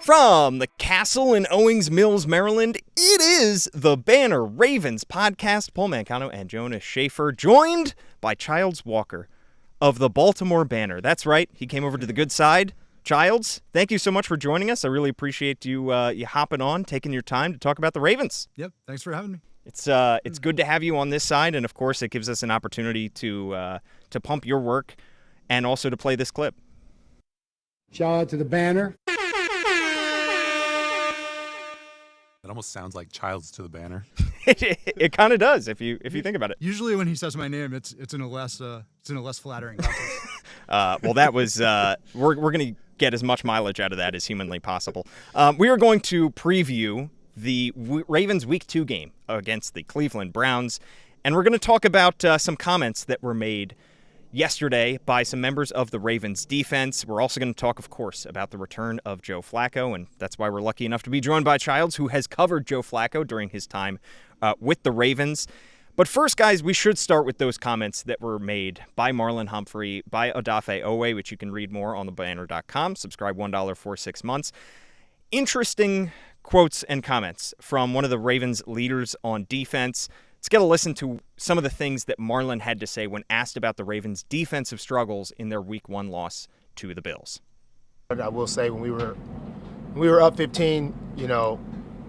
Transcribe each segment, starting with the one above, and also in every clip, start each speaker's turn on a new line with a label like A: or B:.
A: From the castle in Owings Mills, Maryland, it is the Banner Ravens podcast. Paul Mancano and Jonas Shaffer, joined by Childs Walker of the Baltimore Banner. That's right, he came over to the good side. Childs, thank you so much for joining us. I really appreciate you hopping on, taking your time to talk about the Ravens.
B: Yep, thanks for having me.
A: It's good to have you on this side, and of course, it gives us an opportunity to pump your work and also to play this clip.
C: Shout out to the Banner.
D: It almost sounds like Childs to the Banner.
A: It kind of does if you think about it.
B: Usually when he says my name, it's in a less flattering context.
A: Well, that was we're going to get as much mileage out of that as humanly possible. We are going to preview the Ravens Week 2 game against the Cleveland Browns, and we're going to talk about some comments that were made yesterday by some members of the Ravens defense. We're also going to talk, of course, about the return of Joe Flacco, and that's why we're lucky enough to be joined by Childs, who has covered Joe Flacco during his time with the Ravens. But first, guys, we should start with those comments that were made by Marlon Humphrey, by Odafe Oweh, which you can read more on thebanner.com. Subscribe $1 for 6 months. Interesting quotes and comments from one of the Ravens leaders on defense. Let's get a listen to some of the things that Marlon had to say when asked about the Ravens' defensive struggles in their Week 1 loss to the Bills.
E: I will say when we were up 15,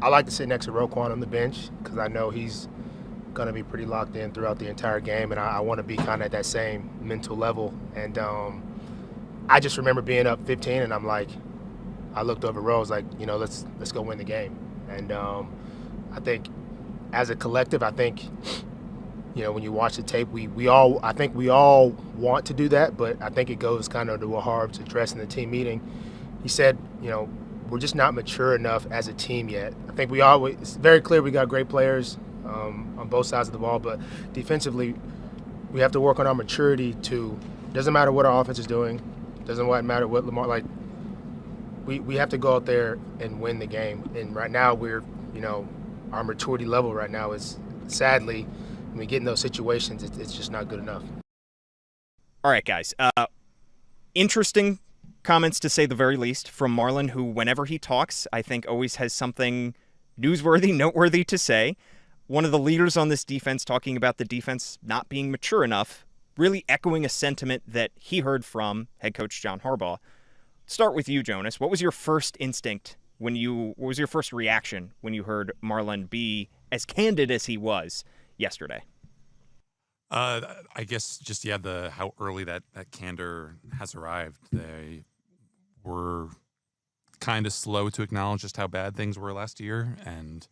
E: I like to sit next to Roquan on the bench because I know he's going to be pretty locked in throughout the entire game, and I want to be kind of at that same mental level. And I just remember being up 15, and I'm like, I looked over Rose like, let's go win the game. And I think as a collective, I think, when you watch the tape, we all want to do that, but I think it goes kind of to what Harb's addressed in the team meeting. He said, we're just not mature enough as a team yet. I think it's very clear we got great players on both sides of the ball, but defensively, we have to work on our maturity too. Doesn't matter what our offense is doing. Doesn't matter what Lamar, we have to go out there and win the game. And right now our maturity level right now is, sadly, when we get in those situations, it's just not good enough.
A: All right, guys. Interesting comments, to say the very least, from Marlon, who, whenever he talks, I think always has something newsworthy, noteworthy to say. One of the leaders on this defense talking about the defense not being mature enough, really echoing a sentiment that he heard from head coach John Harbaugh. Start with you, Jonas. What was your first instinct what was your first reaction when you heard Marlon be as candid as he was yesterday?
D: I guess just, how early that candor has arrived. They were kind of slow to acknowledge just how bad things were last year, and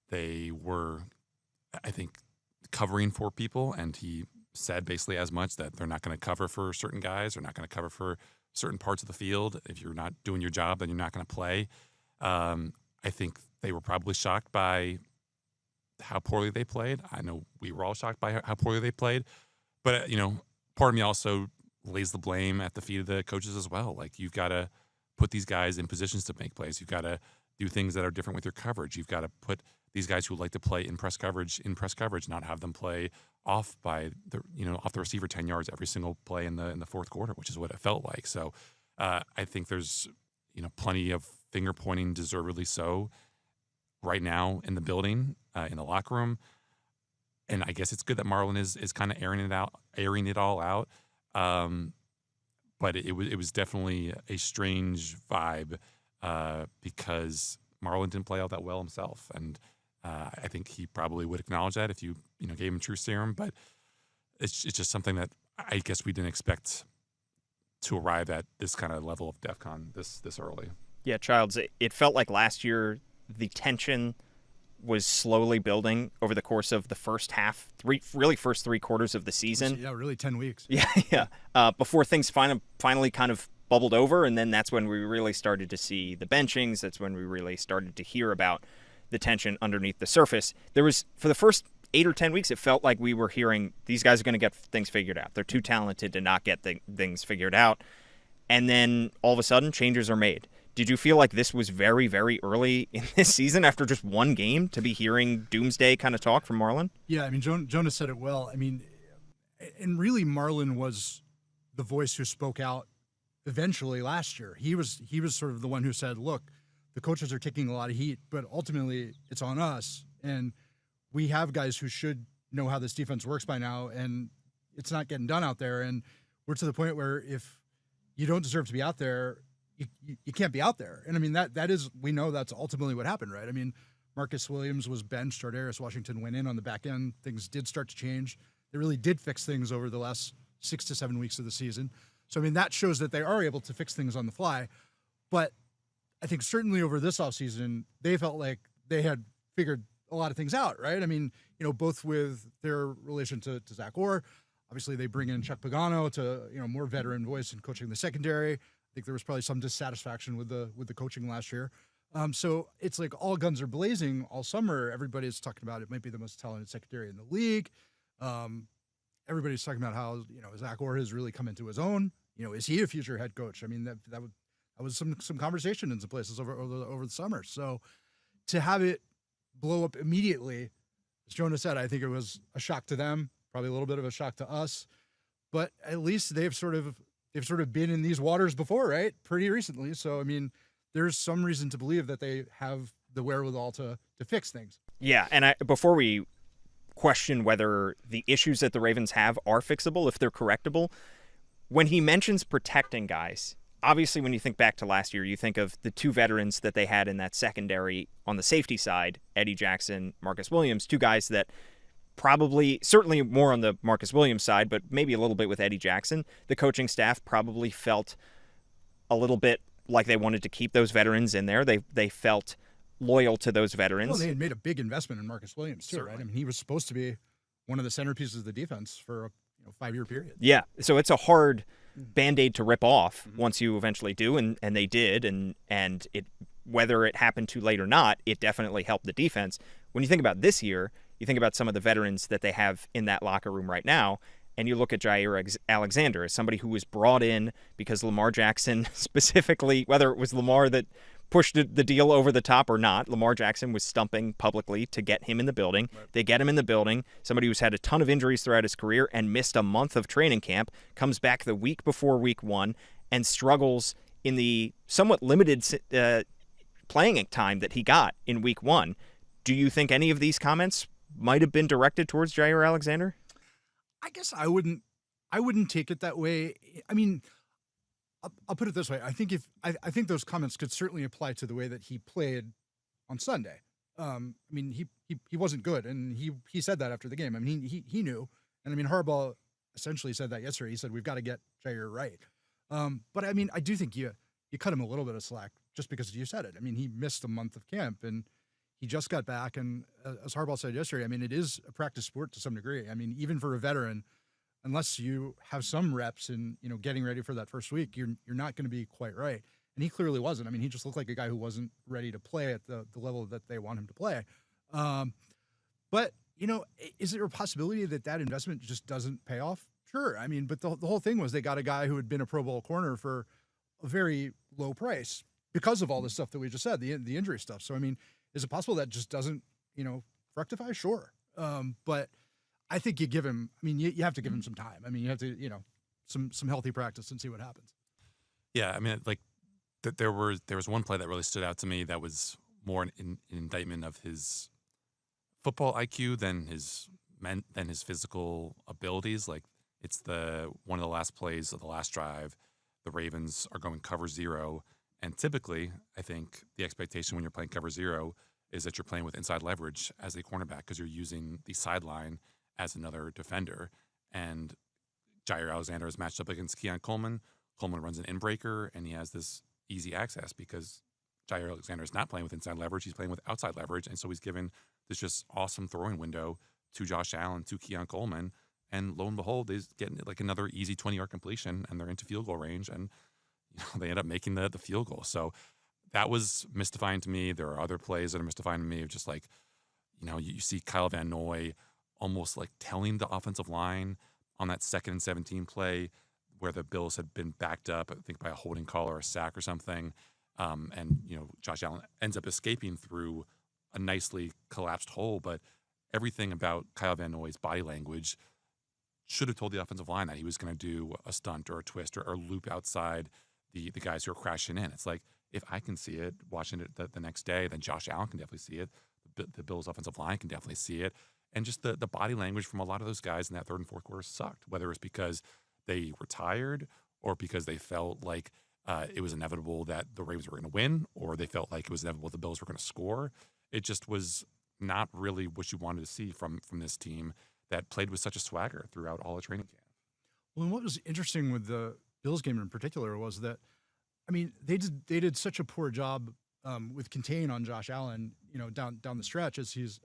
D: they were, I think, covering for people, and he said basically as much, that they're not going to cover for certain guys, they're not going to cover for certain parts of the field. If you're not doing your job, then you're not going to play. I think they were probably shocked by how poorly they played. I know we were all shocked by how poorly they played. But, part of me also lays the blame at the feet of the coaches as well. Like, you've got to put these guys in positions to make plays. You've got to do things that are different with your coverage. You've got to put these guys who like to play in press coverage, not have them play off by off the receiver 10 yards every single play in the fourth quarter, which is what it felt like. So I think there's plenty of finger pointing, deservedly so, right now in the building, in the locker room. And I guess it's good that Marlon is kind of airing it all out. But it was definitely a strange vibe because Marlon didn't play all that well himself, and I think he probably would acknowledge that if you gave him true serum. But it's just something that I guess we didn't expect to arrive at this kind of level of DEFCON this early.
A: Yeah, Childs, it felt like last year the tension was slowly building over the course of the first half, first 3 quarters of the season.
B: Yeah, really 10 weeks.
A: Yeah. Before things finally kind of bubbled over, and then that's when we really started to see the benchings. That's when we really started to hear about the tension underneath the surface. There was, for the first 8 or 10 weeks, it felt like we were hearing these guys are going to get things figured out. They're too talented to not get things figured out. And then all of a sudden, changes are made. Did you feel like this was very, very early in this season after just one game to be hearing doomsday kind of talk from Marlon?
B: Yeah, Jonas said it well. And really Marlon was the voice who spoke out eventually last year. He was sort of the one who said, look, the coaches are taking a lot of heat, but ultimately it's on us. And we have guys who should know how this defense works by now, and it's not getting done out there. And we're to the point where if you don't deserve to be out there, you can't be out there. And I mean, that is, we know that's ultimately what happened, right? I mean, Marcus Williams was benched, Ardarius Washington went in on the back end. Things did start to change. They really did fix things over the last 6 to 7 weeks of the season. So, I mean, that shows that they are able to fix things on the fly. But I think certainly over this offseason, they felt like they had figured a lot of things out, right? I mean, you know, both with their relation to Zach Orr. Obviously, they bring in Chuck Pagano to, you know, more veteran voice in coaching the secondary. I think there was probably some dissatisfaction with the coaching last year. So it's like all guns are blazing all summer. Everybody's talking about it might be the most talented secondary in the league. Everybody's talking about how, you know, Zach Orr has really come into his own. You know, is he a future head coach? I mean, that was some conversation in some places over the summer. So to have it blow up immediately, as Jonas said, I think it was a shock to them, probably a little bit of a shock to us. But at least they've sort of been in these waters before, right? Pretty recently. So I mean, there's some reason to believe that they have the wherewithal to fix things.
A: Yeah, and before we question whether the issues that the Ravens have are fixable, if they're correctable, when he mentions protecting guys, obviously when you think back to last year, you think of the two veterans that they had in that secondary on the safety side, Eddie Jackson, Marcus Williams, two guys that probably, certainly more on the Marcus Williams side, but maybe a little bit with Eddie Jackson, the coaching staff probably felt a little bit like they wanted to keep those veterans in there. They felt loyal to those veterans.
B: Well, they had made a big investment in Marcus Williams too,
A: Certainly.
B: right? I mean, he was supposed to be one of the centerpieces of the defense for a 5-year period.
A: Yeah, so it's a hard Band-Aid to rip off once you eventually do, and they did, and it, whether it happened too late or not, it definitely helped the defense. When you think about this year, you think about some of the veterans that they have in that locker room right now, and you look at Jair Alexander as somebody who was brought in because Lamar Jackson specifically, whether it was Lamar that pushed the deal over the top or not, Lamar Jackson was stumping publicly to get him in the building. Right. They get him in the building. Somebody who's had a ton of injuries throughout his career and missed a month of training camp comes back the week before week one and struggles in the somewhat limited playing time that he got in week one. Do you think any of these comments might have been directed towards Jair Alexander?
B: I guess I wouldn't take it that way. I mean, I'll put it this way. I think those comments could certainly apply to the way that he played on Sunday. I mean, he wasn't good, and he said that after the game. I mean, he knew, and I mean, Harbaugh essentially said that yesterday. He said we've got to get Jair right. But I mean, I do think you cut him a little bit of slack just because you said it. I mean, he missed a month of camp, and he just got back. And as Harbaugh said yesterday, I mean, it is a practice sport to some degree. I mean, even for a veteran, unless you have some reps in, getting ready for that first week, you're not going to be quite right. And he clearly wasn't. I mean, he just looked like a guy who wasn't ready to play at the level that they want him to play. But, is there a possibility that investment just doesn't pay off? Sure. I mean, but the whole thing was they got a guy who had been a Pro Bowl corner for a very low price because of all the stuff that we just said, the injury stuff. So, I mean, is it possible that just doesn't, fructify? Sure. But I think you give him, I mean, you have to give him some time. I mean, you have to, some healthy practice and see what happens.
D: Yeah. I mean, like there was one play that really stood out to me that was more an indictment of his football IQ than his physical abilities. Like it's one of the last plays of the last drive. The Ravens are going cover zero. And typically, I think the expectation when you're playing cover zero is that you're playing with inside leverage as a cornerback because you're using the sideline as another defender. And Jair Alexander is matched up against Keon Coleman. Coleman runs an in-breaker, and he has this easy access because Jair Alexander is not playing with inside leverage. He's playing with outside leverage. And so he's given this just awesome throwing window to Josh Allen, to Keon Coleman. And lo and behold, he's getting like another easy 20-yard completion, and they're into field goal range. And they end up making the field goal. So that was mystifying to me. There are other plays that are mystifying to me of just like, you see Kyle Van Noy almost like telling the offensive line on that 2nd and 17 play where the Bills had been backed up, I think by a holding call or a sack or something. And Josh Allen ends up escaping through a nicely collapsed hole. But everything about Kyle Van Noy's body language should have told the offensive line that he was going to do a stunt or a twist or loop outside the guys who are crashing in. It's like, if I can see it, watching it the next day, then Josh Allen can definitely see it. The Bills' offensive line can definitely see it. And just the body language from a lot of those guys in that third and fourth quarter sucked, whether it's because they were tired or because they felt like it was inevitable that the Ravens were going to win, or they felt like it was inevitable the Bills were going to score. It just was not really what you wanted to see from this team that played with such a swagger throughout all the training camp.
B: Well, and what was interesting with the Bills game in particular was that, I mean, they did such a poor job with containing on Josh Allen, down the stretch as he's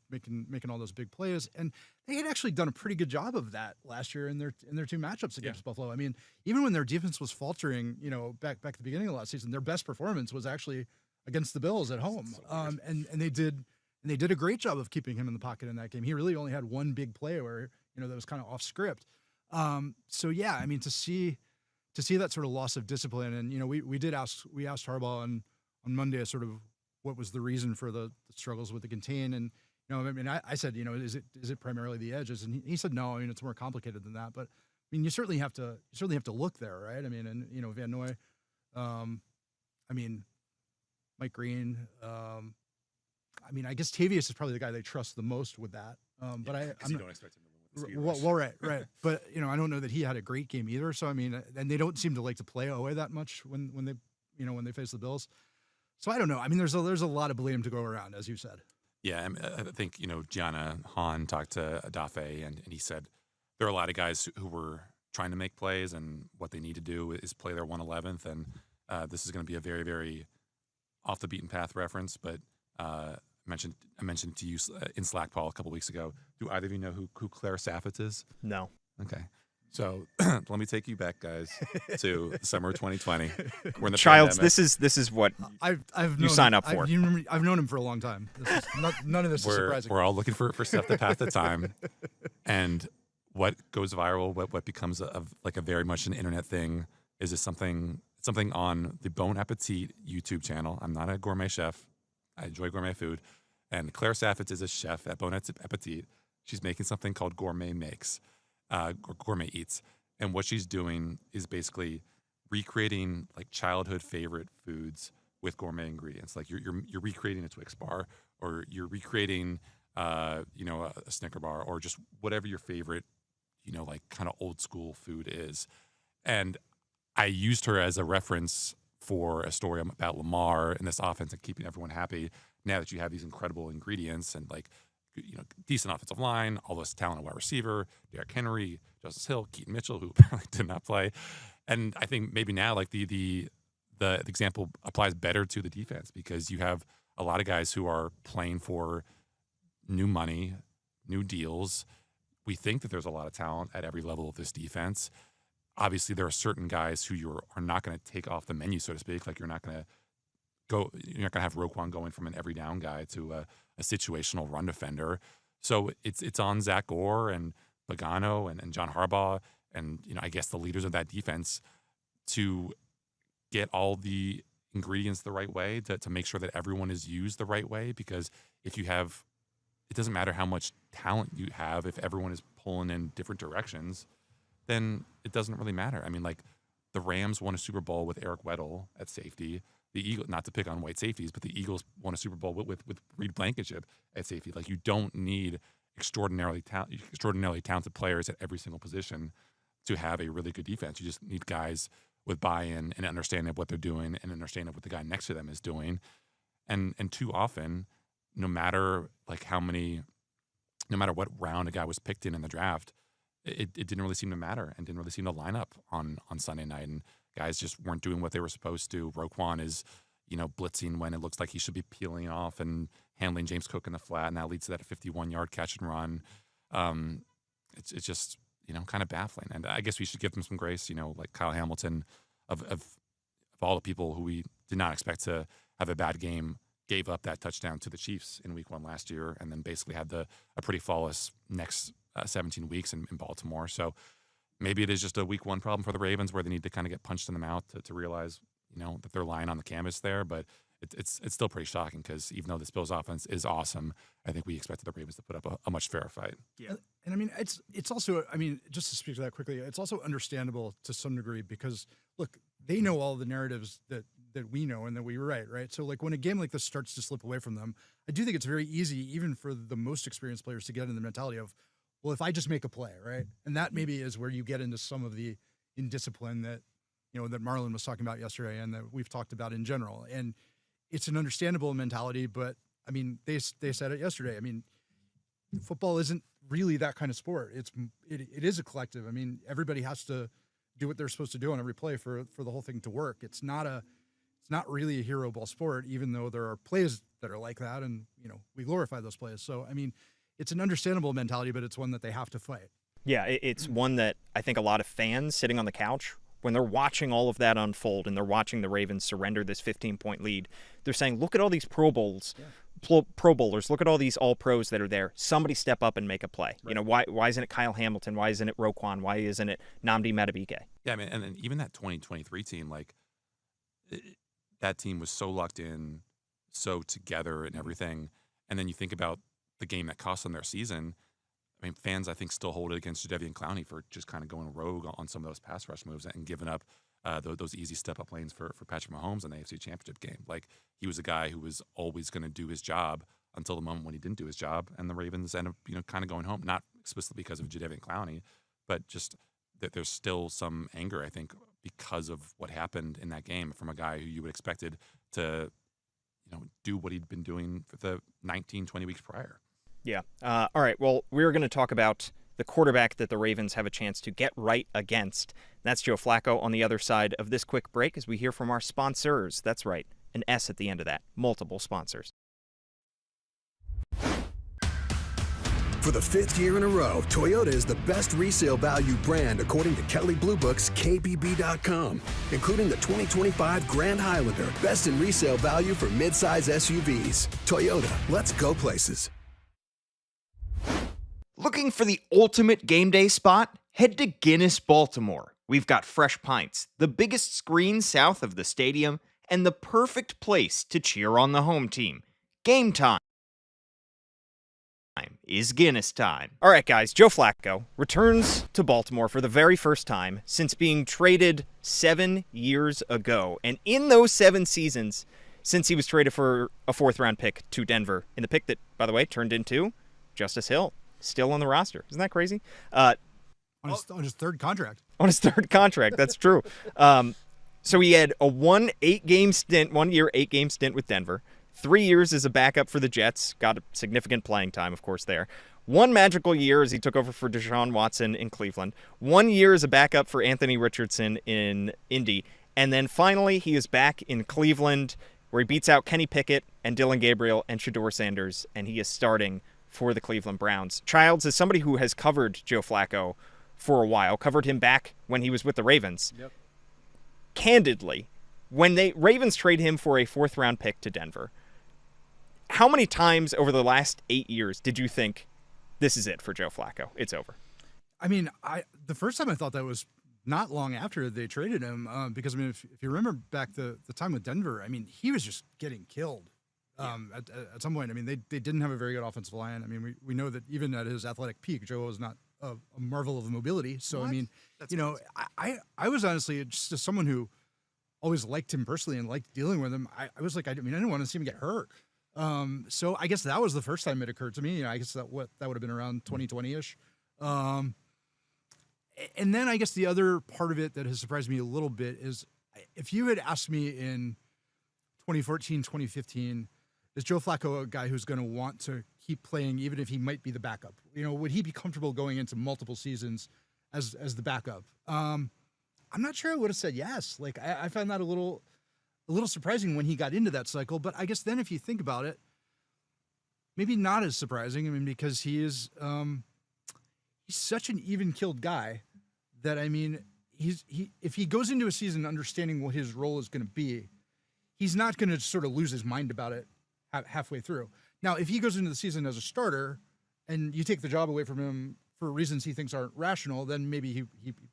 B: making all those big plays, and they had actually done a pretty good job of that last year in their two matchups against Buffalo. I mean, even when their defense was faltering, back at the beginning of last season, their best performance was actually against the Bills at home, and they did a great job of keeping him in the pocket in that game. He really only had one big play where that was kind of off script. So yeah, I mean, to see that sort of loss of discipline, and we asked Harbaugh on Monday sort of what was the reason for the struggles with the contain, and I mean, I said, is it primarily the edges, and he said no. I mean, it's more complicated than that, but I mean, you certainly have to look there, right? I mean, and Van Noy, I mean, Mike Green, I mean, I guess Tavius is probably the guy they trust the most with that. But
D: you don't expect him to win with the Steelers.
B: Well, right. But I don't know that he had a great game either. So I mean, and they don't seem to like to play away that much when they face the Bills. So I don't know. I mean, there's a lot of blame to go around, as you said.
D: Yeah, I think Gianna Hahn talked to Adafe, and he said there are a lot of guys who were trying to make plays, and what they need to do is play their 111th. And this is going to be a very, very off the beaten path reference, but I mentioned to you in Slack, Paul, a couple weeks ago. Do either of you know who Claire Saffitz is?
A: No.
D: Okay. So let me take you back, guys, to the summer of 2020. We're in the
A: Childs,
D: pandemic.
A: this is what
B: I've
A: you sign up for.
B: I've known him for a long time. None of this is surprising.
D: We're all looking for stuff to pass the time, and what goes viral, what becomes a very much an internet thing, is this something on the Bon Appetit YouTube channel. I'm not a gourmet chef. I enjoy gourmet food, and Claire Saffitz is a chef at Bon Appetit. She's making something called Gourmet Makes. Or Gourmet Eats, and what she's doing is basically recreating like childhood favorite foods with gourmet ingredients. Like you're recreating a Twix bar, or you're recreating a Snicker bar, or just whatever your favorite like kind of old school food is. And I used her as a reference for a story about Lamar and this offense and keeping everyone happy. Now that you have these incredible ingredients and like decent offensive line, all this talent at wide receiver, Derrick Henry, Justice Hill, Keaton Mitchell, who apparently did not play. And I think maybe now like the example applies better to the defense, because you have a lot of guys who are playing for new money, new deals. We think that there's a lot of talent at every level of this defense. Obviously, there are certain guys who are not going to take off the menu, so to speak. Like you're not going to have Roquan going from an every down guy to a situational run defender. So it's on Zach Orr and Pagano and John Harbaugh and I guess the leaders of that defense to get all the ingredients the right way to make sure that everyone is used the right way. Because if you have, it doesn't matter how much talent you have, if everyone is pulling in different directions, then it doesn't really matter. I mean, like the Rams won a Super Bowl with Eric Weddle at safety. The Eagles, not to pick on white safeties, but the Eagles won a Super Bowl with Reed Blankenship at safety. Like you don't need extraordinarily talented players at every single position to have a really good defense. You just need guys with buy-in and understanding of what they're doing and understanding of what the guy next to them is doing. And too often, no matter what round a guy was picked in the draft, it didn't really seem to matter and didn't really seem to line up on Sunday night. And guys just weren't doing what they were supposed to. Roquan is, blitzing when it looks like he should be peeling off and handling James Cook in the flat, and that leads to that 51-yard catch and run. It's just, kind of baffling. And I guess we should give them some grace, like Kyle Hamilton, of all the people who we did not expect to have a bad game, gave up that touchdown to the Chiefs in Week 1 last year, and then basically had a pretty flawless next 17 weeks in Baltimore. So maybe it is just a Week 1 problem for the Ravens, where they need to kind of get punched in the mouth to realize, that they're lying on the canvas there. But it's still pretty shocking, because even though this Bills offense is awesome, I think we expected the Ravens to put up a much fairer fight.
B: Yeah, and I mean it's also, I mean, just to speak to that quickly, it's also understandable to some degree, because look, they know all the narratives that we know and that we write, right? So like when a game like this starts to slip away from them, I do think it's very easy, even for the most experienced players, to get in the mentality of, well, if I just make a play, right? And that maybe is where you get into some of the indiscipline that, that Marlon was talking about yesterday and that we've talked about in general. And it's an understandable mentality, but I mean, they said it yesterday. I mean, football isn't really that kind of sport. It is a collective. I mean, everybody has to do what they're supposed to do on every play for the whole thing to work. It's not really a hero ball sport, even though there are plays that are like that, and we glorify those plays. So I mean, it's an understandable mentality, but it's one that they have to fight.
A: Yeah, it's one that I think a lot of fans sitting on the couch, when they're watching all of that unfold and they're watching the Ravens surrender this 15-point lead, they're saying, look at all these Pro Bowlers, look at all these All-Pros that are there. Somebody step up and make a play. Right. Why isn't it Kyle Hamilton? Why isn't it Roquan? Why isn't it Nnamdi Madubuike?
D: Yeah, I mean, and then even that 2023 team, that team was so locked in, so together and everything. And then you think about the game that cost them their season. I mean, fans, I think, still hold it against Jadeveon Clowney for just kind of going rogue on some of those pass rush moves and giving up those easy step-up lanes for Patrick Mahomes in the AFC Championship game. Like, he was a guy who was always going to do his job until the moment when he didn't do his job, and the Ravens end up, kind of going home, not explicitly because of Jadeveon Clowney, but just that there's still some anger, I think, because of what happened in that game from a guy who you would expected to, do what he'd been doing for the 19, 20 weeks prior.
A: Yeah. All right. Well, we're going to talk about the quarterback that the Ravens have a chance to get right against. That's Joe Flacco on the other side of this quick break as we hear from our sponsors. That's right. An S at the end of that. Multiple sponsors.
F: For the 5th year in a row, Toyota is the best resale value brand according to Kelley Blue Book's KBB.com, including the 2025 Grand Highlander, best in resale value for midsize SUVs. Toyota, let's go places.
A: Looking for the ultimate game day spot? Head to Guinness, Baltimore. We've got fresh pints, the biggest screen south of the stadium, and the perfect place to cheer on the home team. Game time is Guinness time. All right, guys, Joe Flacco returns to Baltimore for the very first time since being traded 7 years ago. And in those 7 seasons, since he was traded for a 4th-round pick to Denver, in the pick that, by the way, turned into Justice Hill, still on the roster. Isn't that crazy?
B: On his 3rd contract.
A: On his 3rd contract, that's true. So he had a 1 year, 8-game stint with Denver. 3 years as a backup for the Jets. Got a significant playing time, of course, there. 1 magical year as he took over for Deshaun Watson in Cleveland. 1 year as a backup for Anthony Richardson in Indy. And then finally, he is back in Cleveland, where he beats out Kenny Pickett and Dylan Gabriel and Shedeur Sanders, and he is starting for the Cleveland Browns. Childs, as somebody who has covered Joe Flacco for a while, covered him back when he was with the Ravens.
B: Yep.
A: Candidly, when the Ravens trade him for a 4th-round pick to Denver, how many times over the last 8 years did you think this is it for Joe Flacco? It's over.
B: I mean, the first time I thought that was not long after they traded him, because I mean, if you remember back the time with Denver, I mean, he was just getting killed. At some point. I mean, they didn't have a very good offensive line. I mean, we know that even at his athletic peak, Joe was not a marvel of mobility. So, what? I mean, that's I was honestly just as someone who always liked him personally and liked dealing with him. I was like, I didn't want to see him get hurt. So I guess that was the first time it occurred to me. I guess that would have been around 2020-ish. And then I guess the other part of it that has surprised me a little bit is if you had asked me in 2014, 2015, is Joe Flacco a guy who's going to want to keep playing even if he might be the backup? Would he be comfortable going into multiple seasons as the backup? I'm not sure I would have said yes. Like I found that a little surprising when he got into that cycle. But I guess then if you think about it, maybe not as surprising. I mean, because he's such an even-keeled guy that, I mean, if he goes into a season understanding what his role is going to be, he's not going to sort of lose his mind about it halfway through. Now, if he goes into the season as a starter and you take the job away from him for reasons he thinks aren't rational, then maybe he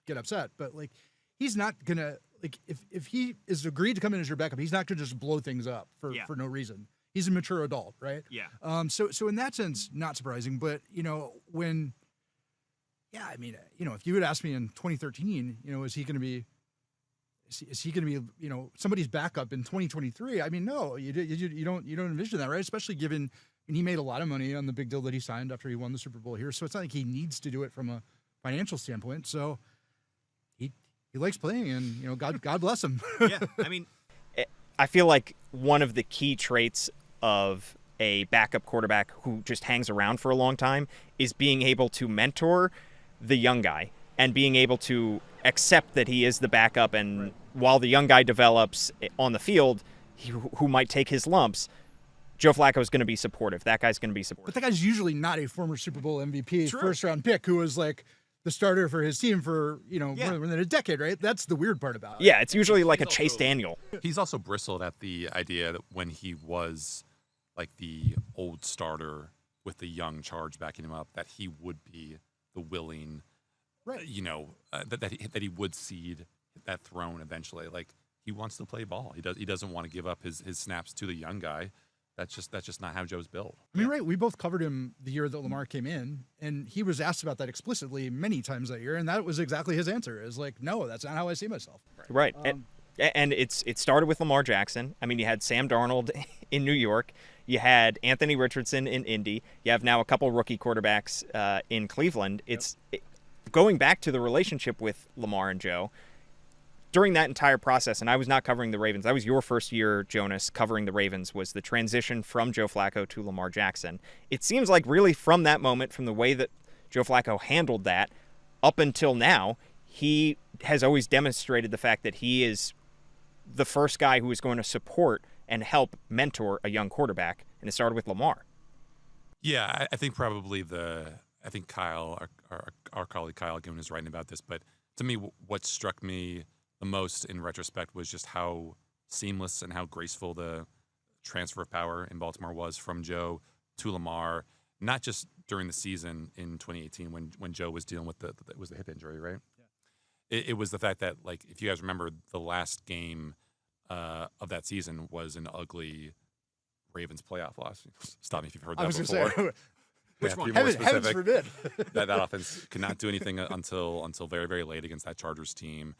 B: get upset. But like, he's not going to, like, if he is agreed to come in as your backup, he's not going to just blow things up for no reason. He's a mature adult, right?
A: Yeah.
B: So in that sense, not surprising. But, if you had asked me in 2013, is he going to be is he going to be, somebody's backup in 2023? I mean, no, you don't envision that, right? Especially given, and he made a lot of money on the big deal that he signed after he won the Super Bowl here. So it's not like he needs to do it from a financial standpoint. So he likes playing, and God bless him.
A: Yeah, I mean, I feel like one of the key traits of a backup quarterback who just hangs around for a long time is being able to mentor the young guy and being able to accept that he is the backup, and while the young guy develops on the field, who might take his lumps, Joe Flacco is going to be supportive. That guy's going to be supportive.
B: But that guy's usually not a former Super Bowl MVP, first-round pick who was like the starter for his team for more than a decade, right? That's the weird part about it.
A: Yeah, it's usually like a Chase Daniel.
D: He's also bristled at the idea that when he was like the old starter with the young charge backing him up, that he would be the willing,
B: right?
D: That he would cede that throne eventually. Like, he wants to play ball. He doesn't want to give up his snaps to the young guy. That's just not how Joe's built.
B: I mean, right? We both covered him the year that Lamar came in, and he was asked about that explicitly many times that year, and that was exactly his answer. Is like, no, that's not how I see myself.
A: Right. And it started with Lamar Jackson. I mean, you had Sam Darnold in New York. You had Anthony Richardson in Indy. You have now a couple rookie quarterbacks in Cleveland. Going back to the relationship with Lamar and Joe, during that entire process, and I was not covering the Ravens. That was your first year, Jonas, covering the Ravens, was the transition from Joe Flacco to Lamar Jackson. It seems like really from that moment, from the way that Joe Flacco handled that, up until now, he has always demonstrated the fact that he is the first guy who is going to support and help mentor a young quarterback, and it started with Lamar.
D: Yeah, I think probably I think Kyle, our colleague Kyle Goon is writing about this, but to me, what struck me the most in retrospect was just how seamless and how graceful the transfer of power in Baltimore was from Joe to Lamar, not just during the season in 2018 when Joe was dealing with the hip injury, right? Yeah. It was the fact that, like, if you guys remember, the last game of that season was an ugly Ravens playoff loss. Stop me if you've heard that before.
B: I was going to say, which one? Heavens forbid.
D: that offense could not do anything until very, very late against that Chargers team.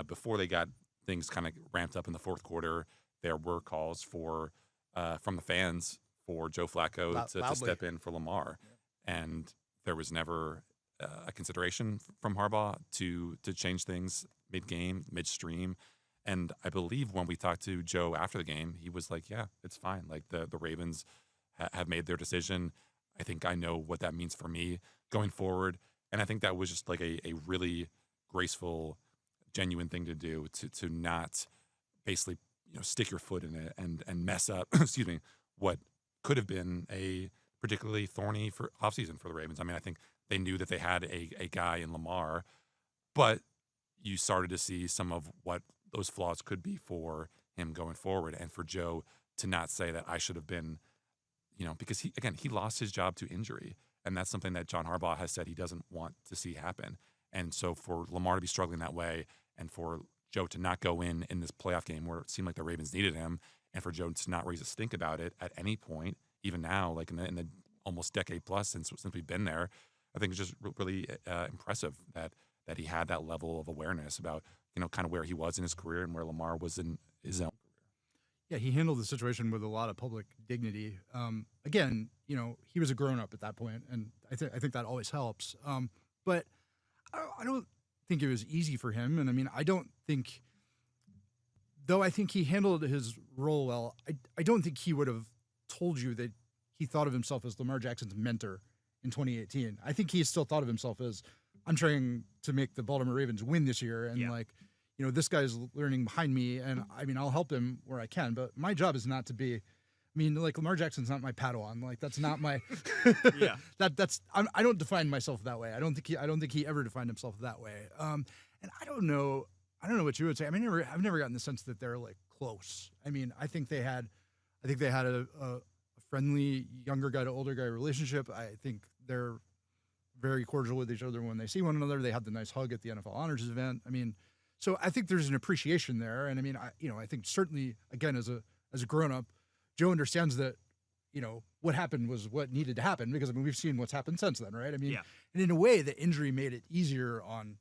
D: Before they got things kind of ramped up in the fourth quarter, there were calls from the fans for Joe Flacco to step in for Lamar. Yeah. And there was never a consideration from Harbaugh to change things mid-game, midstream. And I believe when we talked to Joe after the game, he was like, yeah, it's fine. Like, the Ravens have made their decision. I think I know what that means for me going forward. And I think that was just like a really graceful, genuine thing to do, to not basically stick your foot in it and mess up excuse me, what could have been a particularly thorny offseason for the Ravens. I mean, I think they knew that they had a guy in Lamar, but you started to see some of what those flaws could be for him going forward, and for Joe to not say that I should have been, because he lost his job to injury, and that's something that John Harbaugh has said he doesn't want to see happen. And so for Lamar to be struggling that way, and for Joe to not go in this playoff game where it seemed like the Ravens needed him, and for Joe to not raise a stink about it at any point, even now, like in the almost decade plus since we've been there, I think it's just really impressive that he had that level of awareness about kind of where he was in his career and where Lamar was in his own career.
B: Yeah, he handled the situation with a lot of public dignity. Again, he was a grown-up at that point, and I think that always helps. But I don't think it was easy for him, and I mean, I think he handled his role well. I don't think he would have told you that he thought of himself as Lamar Jackson's mentor in 2018. I think he still thought of himself as, I'm trying to make the Baltimore Ravens win this year, and this guy's learning behind me, and I mean, I'll help him where I can, but my job is not to be, Lamar Jackson's not my Padawan. Like, that's not my, I don't define myself that way. I don't think he ever defined himself that way. And I don't know what you would say. I mean, I've never gotten the sense that they're like close. I mean, I think they had a friendly younger guy to older guy relationship. I think they're very cordial with each other when they see one another. They had the nice hug at the NFL Honors event. I mean, so I think there's an appreciation there. And I mean, I think certainly, again, as a grown-up, Joe understands that, what happened was what needed to happen, because I mean, we've seen what's happened since then, right? I mean, and in a way, the injury made it easier on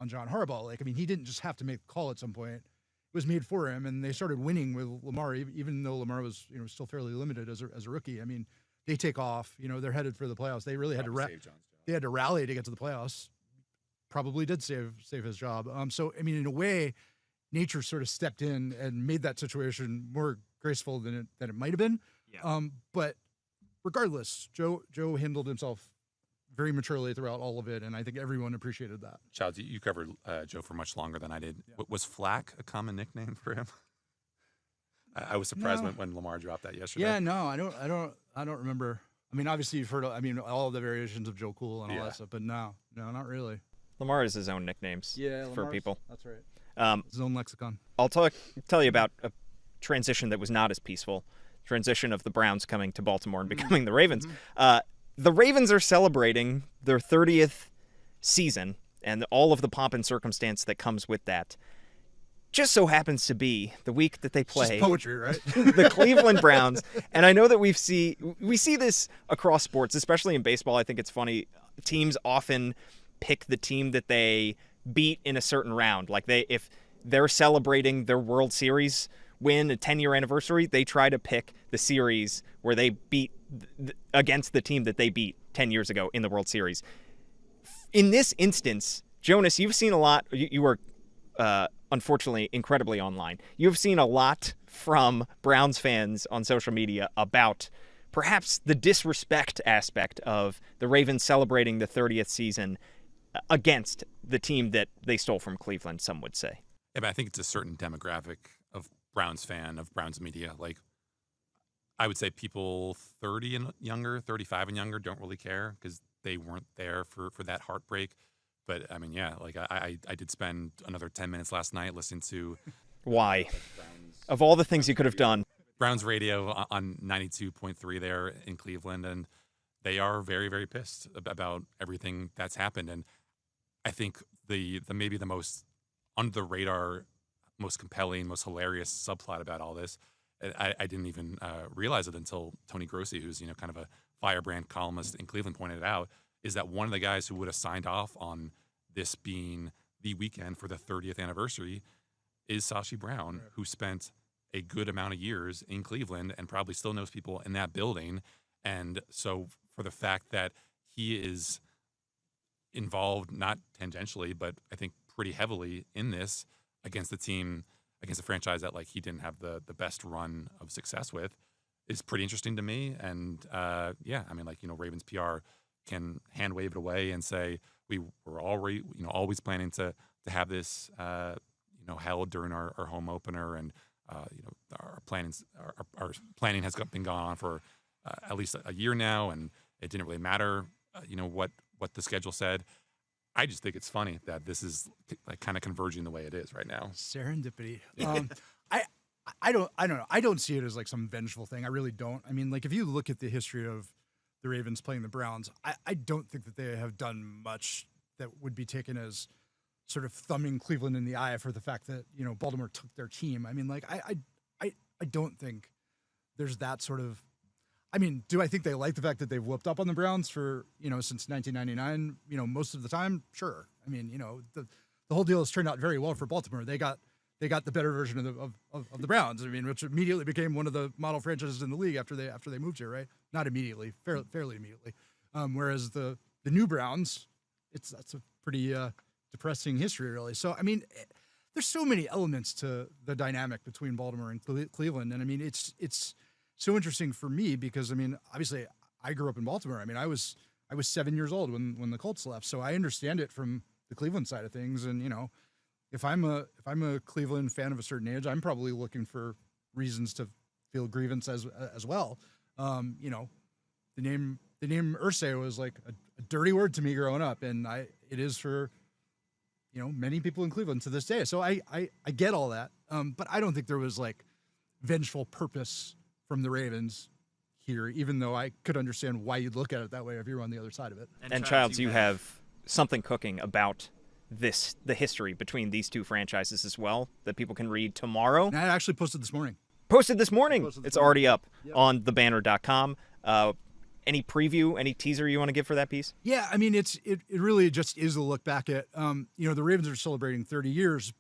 B: John Harbaugh. Like, I mean, he didn't just have to make the call at some point. It was made for him, and they started winning with Lamar, even though Lamar was, still fairly limited as a rookie. I mean, they take off. They're headed for the playoffs. They really had to rally to get to the playoffs. Probably did save his job. So, I mean, in a way, nature sort of stepped in and made that situation more graceful than it might have been.
A: Yeah.
B: But regardless, Joe handled himself very maturely throughout all of it, and I think everyone appreciated that.
D: Childs, you covered Joe for much longer than I did.
B: Yeah.
D: Was Flack a common nickname for him? I was surprised when Lamar dropped that yesterday.
B: Yeah, no, I don't remember. I mean, obviously you've heard, all of the variations of Joe Cool and all that stuff, but no, not really.
A: Lamar has his own nicknames for people.
B: That's right. His own lexicon.
A: I'll tell you about a transition that was not as peaceful. Transition of the Browns coming to Baltimore and becoming the Ravens. The Ravens are celebrating their 30th season and all of the pomp and circumstance that comes with that. Just so happens to be the week that they play
B: Just poetry, right?
A: the Cleveland Browns. And I know that we see this across sports, especially in baseball. I think it's funny. Teams often pick the team that they beat in a certain round. Like if they're celebrating their World Series win, a 10-year anniversary, they try to pick the series where they beat against the team that they beat 10 years ago in the World Series. In this instance, Jonas, you've seen a lot. You were unfortunately incredibly online. You've seen a lot from Browns fans on social media about perhaps the disrespect aspect of the Ravens celebrating the 30th season against the team that they stole from Cleveland, some would say.
D: Yeah, but I think it's a certain demographic of Browns fan, of Browns media. Like, I would say people 30 and younger, 35 and younger don't really care because they weren't there for that heartbreak. But, I mean, yeah, like I did spend another 10 minutes last night listening to...
A: Why? Of all the things you could have done.
D: Browns radio on 92.3 there in Cleveland, and they are very, very pissed about everything that's happened. And I think the maybe the most under the radar, most compelling, most hilarious subplot about all this, I didn't even realize it until Tony Grossi, who's kind of a firebrand columnist in Cleveland, pointed it out, is that one of the guys who would have signed off on this being the weekend for the 30th anniversary is Sashi Brown, who spent a good amount of years in Cleveland and probably still knows people in that building. And so for the fact that he is involved, not tangentially, but I think pretty heavily in this against the team, against a franchise that he didn't have the best run of success with, is pretty interesting to me. And yeah, I mean, Ravens PR can hand wave it away and say, we were already, always planning to have this, held during our home opener. And, our planning has been going on for at least a year now, and it didn't really matter, what the schedule said. I just think it's funny that this is kind of converging the way it is right now.
B: Serendipity. I don't know. I don't see it as some vengeful thing. I really don't. I mean, if you look at the history of the Ravens playing the Browns, I don't think that they have done much that would be taken as sort of thumbing Cleveland in the eye for the fact that, Baltimore took their team. I mean, I don't think there's that sort of, I mean, do I think they like the fact that they've whooped up on the Browns for, since 1999, most of the time? Sure. I mean, the whole deal has turned out very well for Baltimore. They got the better version of the Browns. I mean, which immediately became one of the model franchises in the league after they moved here, right? Not immediately, fairly immediately. Whereas the new Browns, that's a pretty depressing history, really. So, I mean, there's so many elements to the dynamic between Baltimore and Cleveland, and I mean, it's so interesting for me because, I mean, obviously, I grew up in Baltimore. I mean, I was 7 years old when the Colts left, so I understand it from the Cleveland side of things. And if I'm a Cleveland fan of a certain age, I'm probably looking for reasons to feel grievance as well. The name Irsay was a dirty word to me growing up, and it is for many people in Cleveland to this day. So I get all that, but I don't think there was vengeful purpose from the Ravens here, even though I could understand why you'd look at it that way if you were on the other side of it.
A: And Childs, you have something cooking about the history between these two franchises as well that people can read tomorrow.
B: And I actually posted this morning.
A: It's already up on thebanner.com. Any preview, any teaser you want to give for that piece?
B: Yeah, I mean, it really just is a look back at, the Ravens are celebrating 30 years,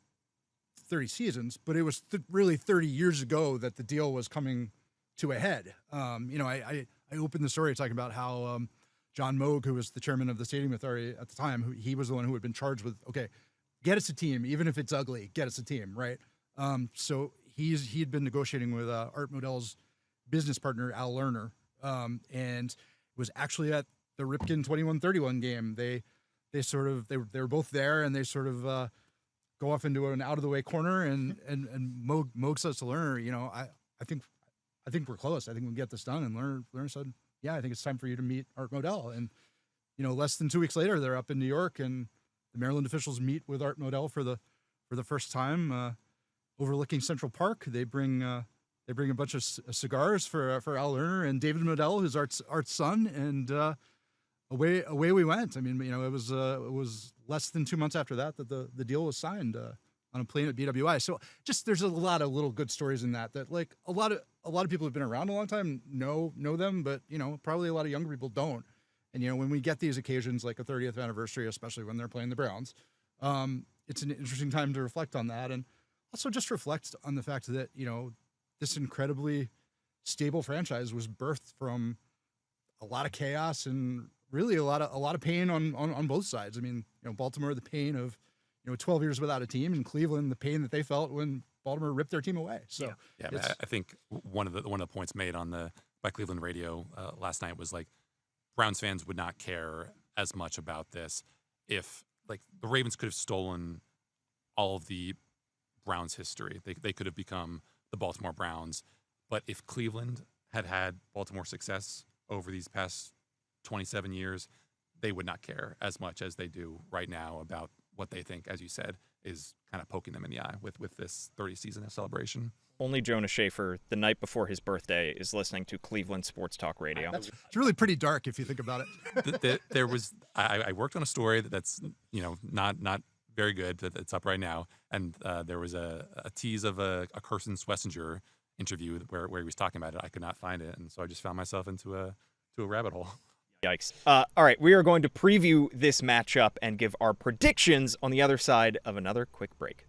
B: 30 seasons, but it was really 30 years ago that the deal was coming to a head. I opened the story talking about how John Moog, who was the chairman of the Stadium Authority at the time, he was the one who had been charged with, okay, get us a team, even if it's ugly, get us a team, right? So he'd been negotiating with Art Modell's business partner, Al Lerner, and was actually at the Ripken 21-31 game. They were both there, and they sort of go off into an out of the way corner, and Moog says to Lerner, I think we're close. I think we can get this done. And Lerner said, yeah, I think it's time for you to meet Art Modell. And less than 2 weeks later, they're up in New York, and the Maryland officials meet with Art Modell for the first time, overlooking Central Park. They bring a bunch of cigars for Al Lerner and David Modell, who's Art's son, and away we went. I mean, it was less than 2 months after that the deal was signed on a plane at BWI. So just there's a lot of little good stories in that like a lot of people who've been around a long time know them, but probably a lot of younger people don't. And when we get these occasions like a 30th anniversary, especially when they're playing the Browns, it's an interesting time to reflect on that, and also just reflect on the fact that this incredibly stable franchise was birthed from a lot of chaos and really a lot of pain on both sides. I mean, Baltimore, the pain of 12 years without a team, and Cleveland, the pain that they felt when Baltimore ripped their team away. So
D: I think one of the points made by Cleveland radio last night was like Browns fans would not care as much about this if like the Ravens could have stolen all of the Browns history. They could have become the Baltimore Browns. But if Cleveland had Baltimore success over these past 27 years, they would not care as much as they do right now about what they think, as you said, is kind of poking them in the eye with this 30 season celebration.
A: Only Jonas Shaffer, the night before his birthday, is listening to Cleveland sports talk radio.
B: It's really pretty dark if you think about it.
D: I worked on a story that's not very good, that's up right now, and there was a tease of a Carson Schlesinger interview where he was talking about it. I could not find it, and so I just found myself into a rabbit hole.
A: Yikes. All right, we are going to preview this matchup and give our predictions on the other side of another quick break.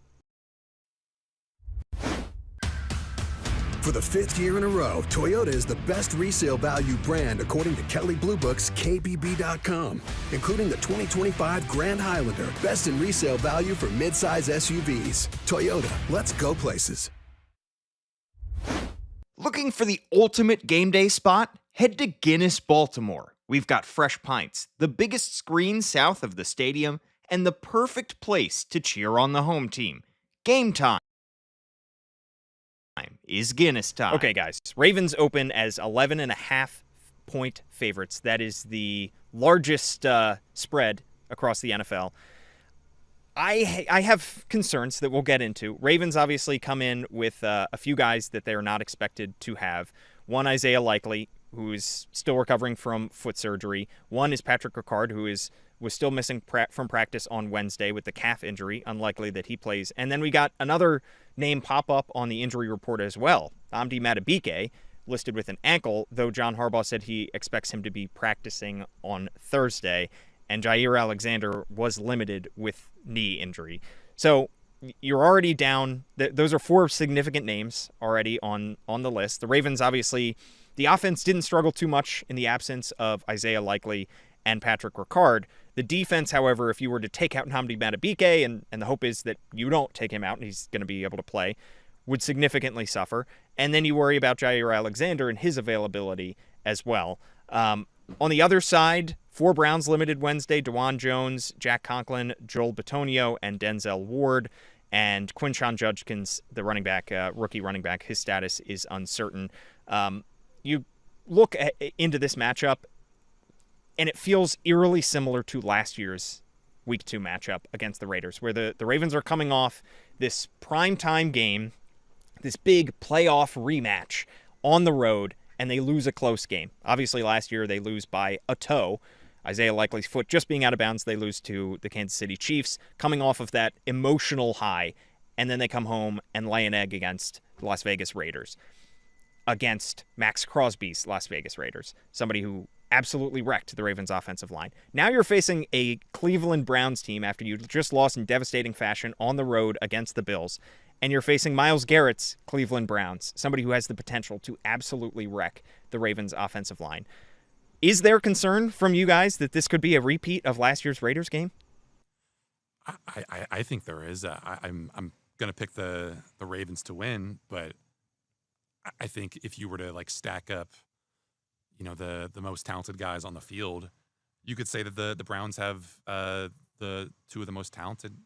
F: For the 5th year in a row, Toyota is the best resale value brand according to Kelley Blue Book's KBB.com, including the 2025 Grand Highlander, best in resale value for midsize SUVs. Toyota, let's go places.
G: Looking for the ultimate game day spot? Head to Guinness, Baltimore. We've got fresh pints, the biggest screen south of the stadium, and the perfect place to cheer on the home team. Game time is Guinness time.
A: Okay, guys. Ravens open as 11.5-point favorites. That is the largest spread across the NFL. I have concerns that we'll get into. Ravens obviously come in with a few guys that they're not expected to have. One, Isaiah Likely, who is still recovering from foot surgery. One is Patrick Ricard, who was still missing from practice on Wednesday with the calf injury, unlikely that he plays. And then we got another name pop up on the injury report as well. Amdi Matabike, listed with an ankle, though John Harbaugh said he expects him to be practicing on Thursday. And Jair Alexander was limited with knee injury. So you're already down. Those are four significant names already on the list. The Ravens, obviously, the offense didn't struggle too much in the absence of Isaiah Likely and Patrick Ricard. The defense, however, if you were to take out Nnamdi Madubuike, and the hope is that you don't take him out and he's going to be able to play, would significantly suffer. And then you worry about Jair Alexander and his availability as well. On the other side, 4 Browns limited Wednesday: DeJuan Jones, Jack Conklin, Joel Bitonio, and Denzel Ward. And Quinshon Judkins, the running back, rookie running back, his status is uncertain. You look into this matchup, and it feels eerily similar to last year's Week 2 matchup against the Raiders, where the Ravens are coming off this primetime game, this big playoff rematch on the road, and they lose a close game. Obviously, last year they lose by a toe. Isaiah Likely's foot just being out of bounds, they lose to the Kansas City Chiefs, coming off of that emotional high, and then they come home and lay an egg against the Las Vegas Raiders, against Max Crosby's Las Vegas Raiders, somebody who absolutely wrecked the Ravens' offensive line. Now you're facing a Cleveland Browns team after you just lost in devastating fashion on the road against the Bills, and you're facing Myles Garrett's Cleveland Browns, somebody who has the potential to absolutely wreck the Ravens' offensive line. Is there concern from you guys that this could be a repeat of last year's Raiders game?
D: I think there is. I'm going to pick the Ravens to win, but I think if you were to like stack up, the most talented guys on the field, you could say that the Browns have the two of the most talented,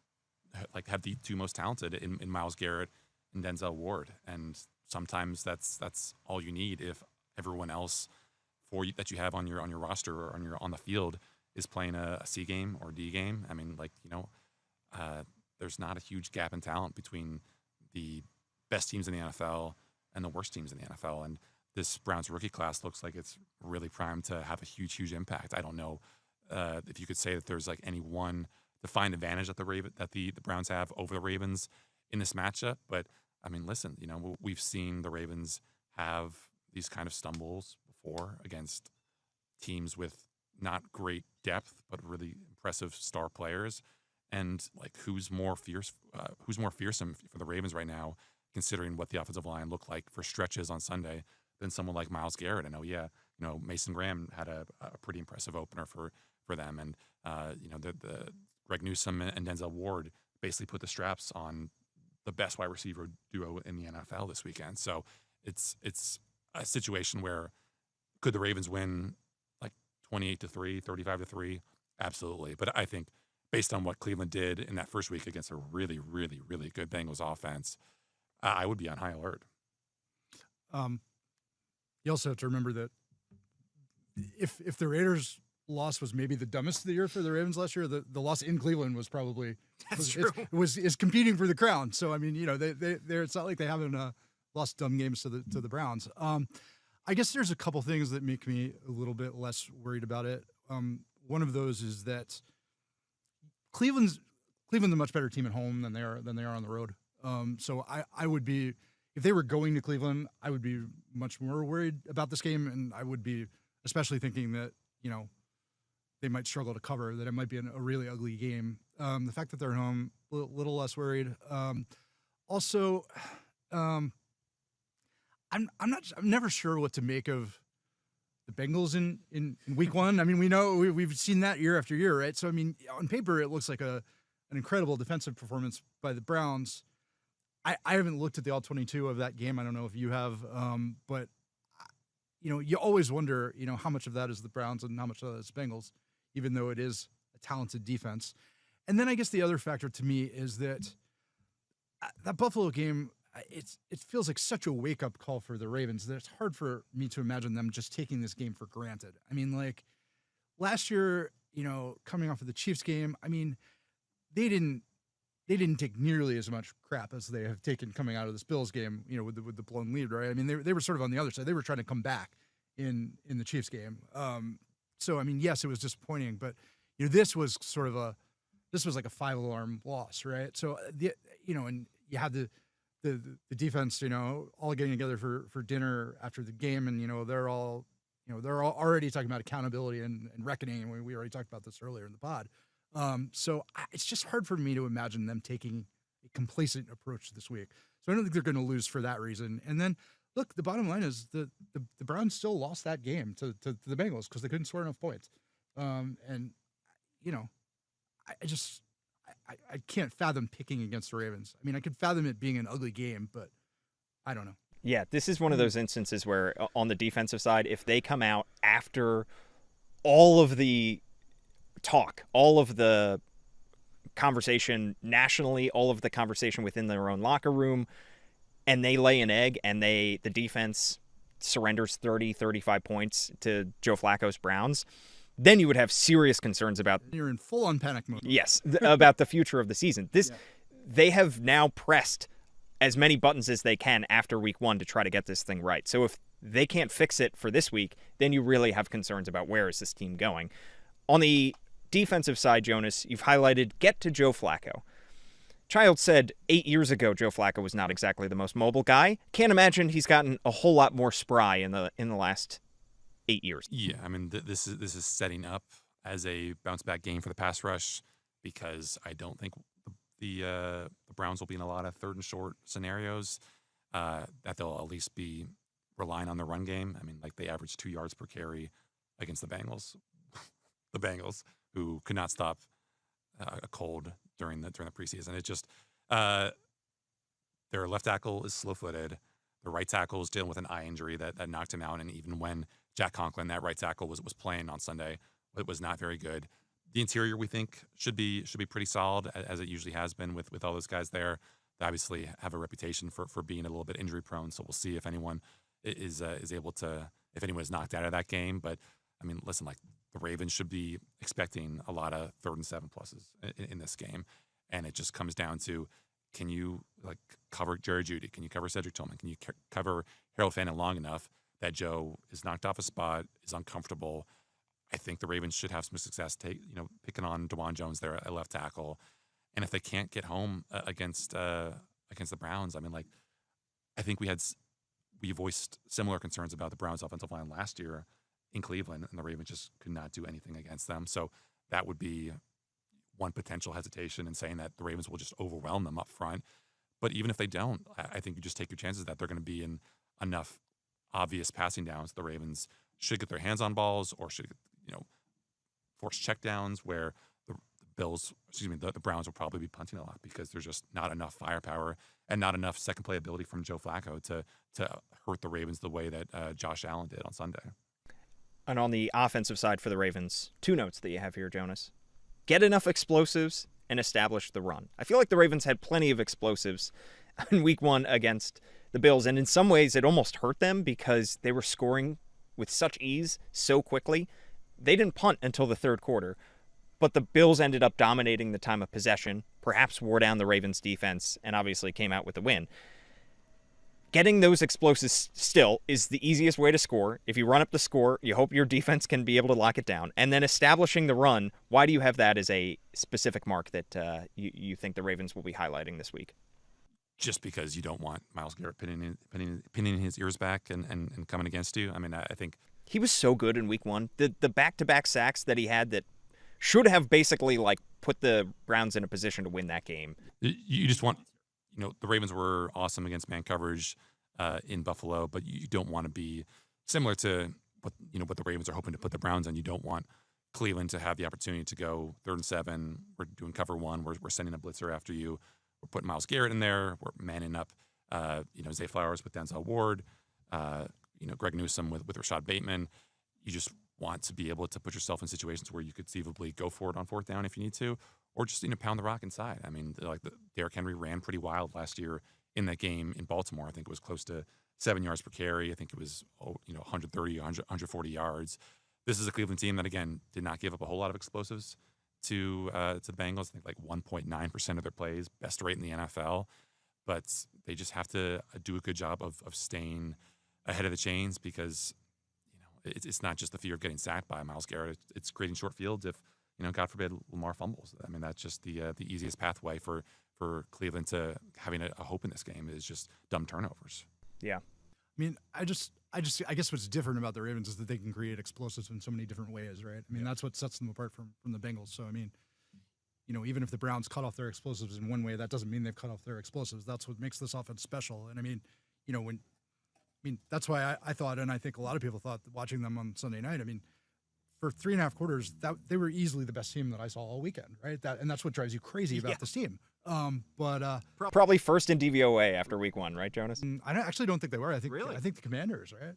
D: have the two most talented in Myles Garrett and Denzel Ward, and sometimes that's all you need if everyone else that you have on your roster or on the field is playing a C game or D game. I mean, there's not a huge gap in talent between the best teams in the NFL and the worst teams in the NFL. And this Browns rookie class looks like it's really primed to have a huge impact. I don't know if you could say that there's like any one defined advantage that the Browns have over the Ravens in this matchup. But I mean, listen, we've seen the Ravens have these kind of stumbles before against teams with not great depth, but really impressive star players. And like, who's more fearsome for the Ravens right now, considering what the offensive line looked like for stretches on Sunday, than someone like Myles Garrett? I know, Mason Graham had a pretty impressive opener for them, and the Greg Newsome and Denzel Ward basically put the straps on the best wide receiver duo in the NFL this weekend. So it's a situation where could the Ravens win like 28-3, 35-3? Absolutely. But I think based on what Cleveland did in that first week against a really, really, really good Bengals offense, I would be on high alert.
B: You also have to remember that if the Raiders' loss was maybe the dumbest of the year for the Ravens last year, the loss in Cleveland was probably is competing for the crown. So I mean, they're it's not like they haven't lost dumb games to the Browns. I guess there's a couple things that make me a little bit less worried about it. One of those is that Cleveland's a much better team at home than they are on the road. So I would be, if they were going to Cleveland, I would be much more worried about this game, and I would be especially thinking that they might struggle to cover, that it might be a really ugly game. The fact that they're at home, a little less worried. Also, I'm never sure what to make of the Bengals in week one. I mean, we've seen that year after year, right? So I mean, on paper, it looks like an incredible defensive performance by the Browns. I haven't looked at the all 22 of that game. I don't know if you have, but you always wonder, how much of that is the Browns and how much of that is Bengals, even though it is a talented defense. And then I guess the other factor to me is that Buffalo game, it feels like such a wake-up call for the Ravens that it's hard for me to imagine them just taking this game for granted. I mean, like last year, coming off of the Chiefs game, I mean, they didn't take nearly as much crap as they have taken coming out of this Bills game, with the blown lead, right? I mean, they were sort of on the other side. They were trying to come back in the Chiefs game. So I mean, yes, it was disappointing, but this was like a 5-alarm loss, right? So and you have the defense, all getting together for dinner after the game, and they're all already talking about accountability and reckoning, and we already talked about this earlier in the pod. So it's just hard for me to imagine them taking a complacent approach this week. So I don't think they're going to lose for that reason. And then, look, the bottom line is the Browns still lost that game to the Bengals because they couldn't score enough points. I can't fathom picking against the Ravens. I mean, I could fathom it being an ugly game, but I don't know.
A: Yeah, this is one of those instances where on the defensive side, if they come out after all of the talk, all of the conversation nationally, all of the conversation within their own locker room, and they lay an egg and the defense surrenders 35 points to Joe Flacco's Browns, then you would have serious concerns about...
B: You're in full-on panic mode.
A: Yes, about the future of the season. They have now pressed as many buttons as they can after week one to try to get this thing right. So if they can't fix it for this week, then you really have concerns about where is this team going. On the defensive side, Jonas, you've highlighted get to Joe Flacco. Child said 8 years ago Joe Flacco was not exactly the most mobile guy. Can't imagine he's gotten a whole lot more spry in the last 8 years.
D: Yeah, I mean, this is setting up as a bounce back game for the pass rush because I don't think the Browns will be in a lot of third and short scenarios. That they'll at least be relying on the run game. I mean, like they averaged 2 yards per carry against the Bengals. The Bengals, who could not stop a cold during the preseason. It just their left tackle is slow-footed. The right tackle is dealing with an eye injury that knocked him out. And even when Jack Conklin, that right tackle, was playing on Sunday, it was not very good. The interior, we think, should be pretty solid, as it usually has been with all those guys there. They obviously have a reputation for being a little bit injury prone. So we'll see if anyone is able to, if anyone is knocked out of that game. But I mean, listen, like the Ravens should be expecting a lot of 3rd and 7 pluses in this game, and it just comes down to, can you like cover Jerry Jeudy? Can you cover Cedric Tillman? Can you cover Harold Fannin long enough that Joe is knocked off a spot, is uncomfortable? I think the Ravens should have some success picking on DeJuan Jones there at left tackle. And if they can't get home against the Browns, I mean, like, I think we voiced similar concerns about the Browns' offensive line last year in Cleveland, and the Ravens just could not do anything against them. So that would be one potential hesitation in saying that the Ravens will just overwhelm them up front. But even if they don't, I think you just take your chances that they're going to be in enough obvious passing downs. The Ravens should get their hands on balls or should, force checkdowns where the Browns will probably be punting a lot because there's just not enough firepower and not enough second play ability from Joe Flacco to hurt the Ravens the way that Josh Allen did on Sunday.
A: And on the offensive side for the Ravens, 2 notes that you have here, Jonas. Get enough explosives and establish the run. I feel like the Ravens had plenty of explosives in week 1 against the Bills, and in some ways it almost hurt them because they were scoring with such ease so quickly. They didn't punt until the 3rd quarter, but the Bills ended up dominating the time of possession, perhaps wore down the Ravens' defense, and obviously came out with a win. Getting those explosives still is the easiest way to score. If you run up the score, you hope your defense can be able to lock it down. And then establishing the run, why do you have that as a specific mark that you think the Ravens will be highlighting this week?
D: Just because you don't want Myles Garrett pinning his ears back and coming against you. I mean, I think
A: he was so good in week 1. The back-to-back sacks that he had that should have basically like put the Browns in a position to win that game.
D: You just want, the Ravens were awesome against man coverage in Buffalo, but you don't want to be similar to what the Ravens are hoping to put the Browns in. You don't want Cleveland to have the opportunity to go 3rd and 7. We're doing cover 1. We're sending a blitzer after you. We're putting Myles Garrett in there. We're manning up, Zay Flowers with Denzel Ward, Greg Newsome with Rashad Bateman. You just want to be able to put yourself in situations where you could conceivably go for it on 4th down if you need to, or just pound the rock inside. I mean, like Derrick Henry ran pretty wild last year in that game in Baltimore. I think it was close to 7 yards per carry. I think it was 130, 140 yards. This is a Cleveland team that again did not give up a whole lot of explosives to the Bengals. I think like 1.9% of their plays, best rate in the NFL. But they just have to do a good job of staying ahead of the chains because it's not just the fear of getting sacked by Myles Garrett. It's creating short fields if, God forbid, Lamar fumbles. I mean, that's just the easiest pathway for Cleveland to having a hope in this game is just dumb turnovers.
A: Yeah.
B: I mean, I guess what's different about the Ravens is that they can create explosives in so many different ways, right? I mean, that's what sets them apart from the Bengals. So, I mean, even if the Browns cut off their explosives in one way, that doesn't mean they've cut off their explosives. That's what makes this offense special. And I mean, that's why I thought, and I think a lot of people thought watching them on Sunday night, I mean, for 3.5 quarters, that they were easily the best team that I saw all weekend, right? And that's what drives you crazy about this team. But
A: probably first in DVOA after week 1, right, Jonas?
B: I actually don't think they were. I think
G: Really?
B: I think the Commanders, right?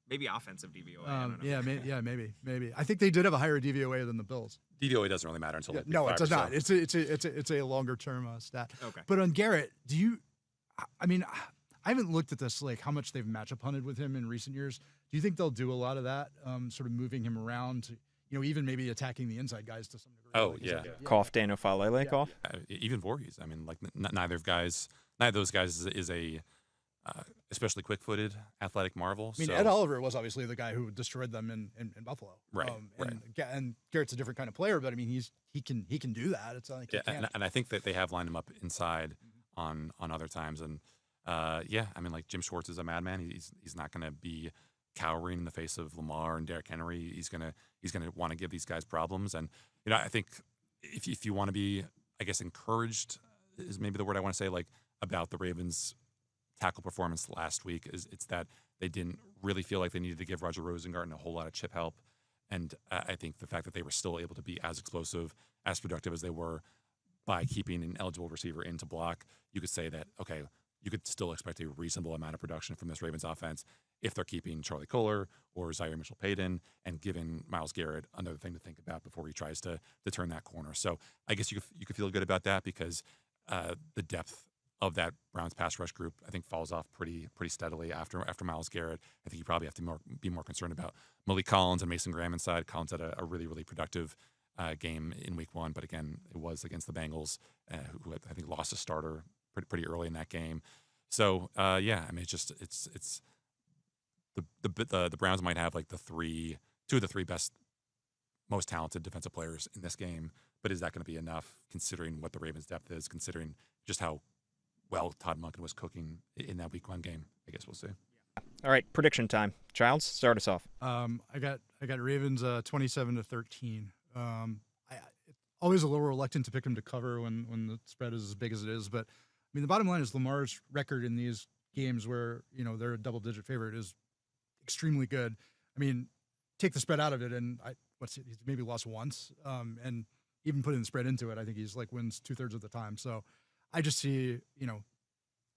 G: Maybe offensive DVOA. I don't know.
B: Yeah, maybe. I think they did have a higher DVOA than the Bills.
D: DVOA doesn't really matter until
B: Yeah,
D: week
B: no,
D: 5,
B: it does
D: so.
B: not. It's a longer term stat.
G: Okay.
B: But on Garrett, I haven't looked at this, like how much they've matchup hunted with him in recent years. Do you think they'll do a lot of that, sort of moving him around to, even maybe attacking the inside guys to some degree?
D: Oh,
B: Like,
D: yeah.
A: Cough, Daniel Falele cough.
D: Even Voorhees. I mean, like neither of those guys is a especially quick-footed athletic marvel.
B: I mean,
D: so.
B: Ed Oliver was obviously the guy who destroyed them in Buffalo.
D: Right,
B: And Garrett's a different kind of player, but I mean, he can do that. It's not like he can't.
D: And I think that they have lined him up inside on other times. And I mean, like Jim Schwartz is a madman. He's not going to be cowering in the face of Lamar and Derrick Henry. He's gonna want to give these guys problems. And I think if you want to be, I guess, encouraged is maybe the word I want to say, like, about the Ravens' tackle performance last week, it's that they didn't really feel like they needed to give Roger Rosengarten a whole lot of chip help. And I think the fact that they were still able to be as explosive, as productive as they were by keeping an eligible receiver in to block, you could say that, okay, you could still expect a reasonable amount of production from this Ravens offense if they're keeping Charlie Kohler or Zaire Mitchell-Payton and giving Myles Garrett another thing to think about before he tries to turn that corner. So I guess you could feel good about that because the depth of that Browns pass rush group, I think, falls off pretty steadily after Myles Garrett. I think you probably have to be more concerned about Malik Collins and Mason Graham inside. Collins had a really, really productive game in Week 1, but again, it was against the Bengals, who I think lost a starter pretty early in that game. So yeah, I mean, it's the Browns might have like two of the three best, most talented defensive players in this game, but is that going to be enough considering what the Ravens' depth is, considering just how well Todd Monken was cooking in that Week 1 game? I guess we'll see.
A: All right, prediction time. Childs, start us off.
B: I got Ravens 27-13. Always a little reluctant to pick them to cover when the spread is as big as it is, but I mean the bottom line is Lamar's record in these games where they're a double-digit favorite is extremely good. I mean, take the spread out of it, and he's maybe lost once, and even putting the spread into it, I think he's like wins 2/3 of the time. So I just see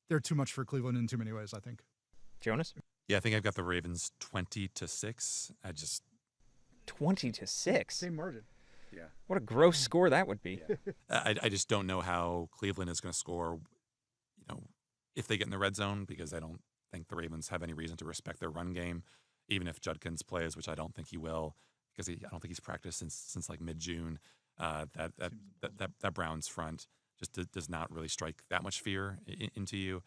B: they're too much for Cleveland in too many ways, I think.
A: Jonas?
D: Yeah, I think I've got the Ravens 20-6.
A: 20-6.
B: Same margin.
D: Yeah.
A: What a gross score that would be.
D: Yeah. I just don't know how Cleveland is going to score, if they get in the red zone, because I don't think the Ravens have any reason to respect their run game, even if Judkins plays, which I don't think he will, because I don't think he's practiced since like mid-June. That Browns front just does not really strike that much fear into you.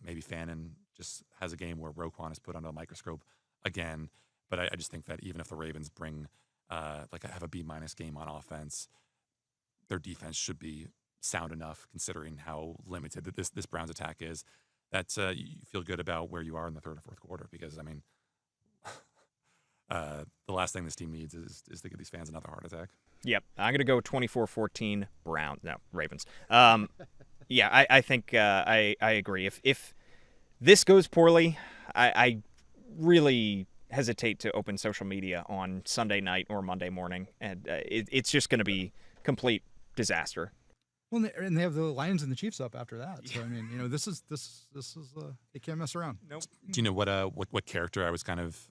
D: Maybe Fannin just has a game where Roquan is put under a microscope again, but I just think that even if the Ravens bring have a B- game on offense, their defense should be sound enough considering how limited this Browns attack is. That you feel good about where you are in the third or fourth quarter, because I mean, the last thing this team needs is to give these fans another heart attack.
A: Yep, I'm gonna go 24-14 Ravens. Yeah, I think I agree. If this goes poorly, I really hesitate to open social media on Sunday night or Monday morning, and it's just going to be complete disaster.
B: Well, and they have the Lions and the Chiefs up after that. So I mean, this is they can't mess around.
A: Nope.
D: Do you know what character I was kind of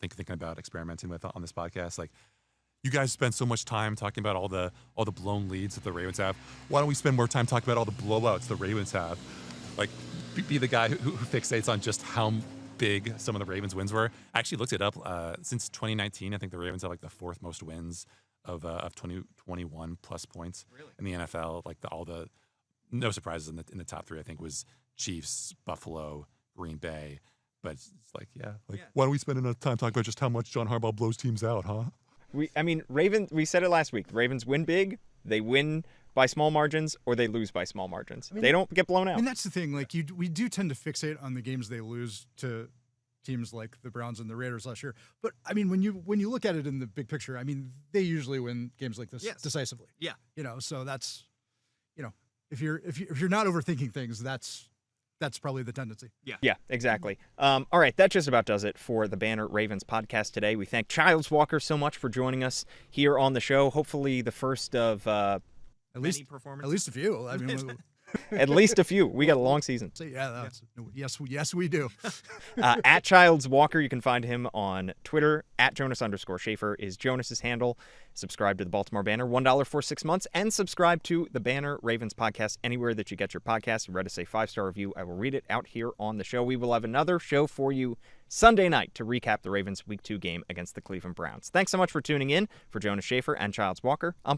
D: thinking about experimenting with on this podcast? Like, you guys spend so much time talking about all the blown leads that the Ravens have. Why don't we spend more time talking about all the blowouts the Ravens have? Like, be the guy who fixates on just how big some of the Ravens wins were. I actually looked it up. Since 2019, I think the Ravens have like the fourth most wins of 21 plus points in the NFL. Like no surprises in the top three. I think was Chiefs, Buffalo, Green Bay. But it's like, why don't we spend enough time talking about just how much John Harbaugh blows teams out, huh?
A: Ravens. We said it last week. The Ravens win big. They win by small margins, or they lose by small margins. They don't get blown out.
B: And that's the thing. Like we do tend to fixate on the games they lose to teams like the Browns and the Raiders last year. But I mean, when you look at it in the big picture, I mean, they usually win games like this decisively.
A: Yeah.
B: So that's, if you're not overthinking things, that's probably the tendency.
A: Yeah, exactly. All right, that just about does it for the Banner Ravens podcast today. We thank Childs Walker so much for joining us here on the show. Hopefully the first of
B: at least a few. I mean,
A: at least a few. We got a long season.
B: Yes, we do.
A: At Childs Walker, you can find him on Twitter. At Jonas_Shaffer is Jonas's handle. Subscribe to the Baltimore Banner, $1 for 6 months, and subscribe to the Banner Ravens podcast anywhere that you get your podcasts. Read us a 5-star review. I will read it out here on the show. We will have another show for you Sunday night to recap the Ravens Week 2 game against the Cleveland Browns. Thanks so much for tuning in. For Jonas Shaffer and Childs Walker, I'm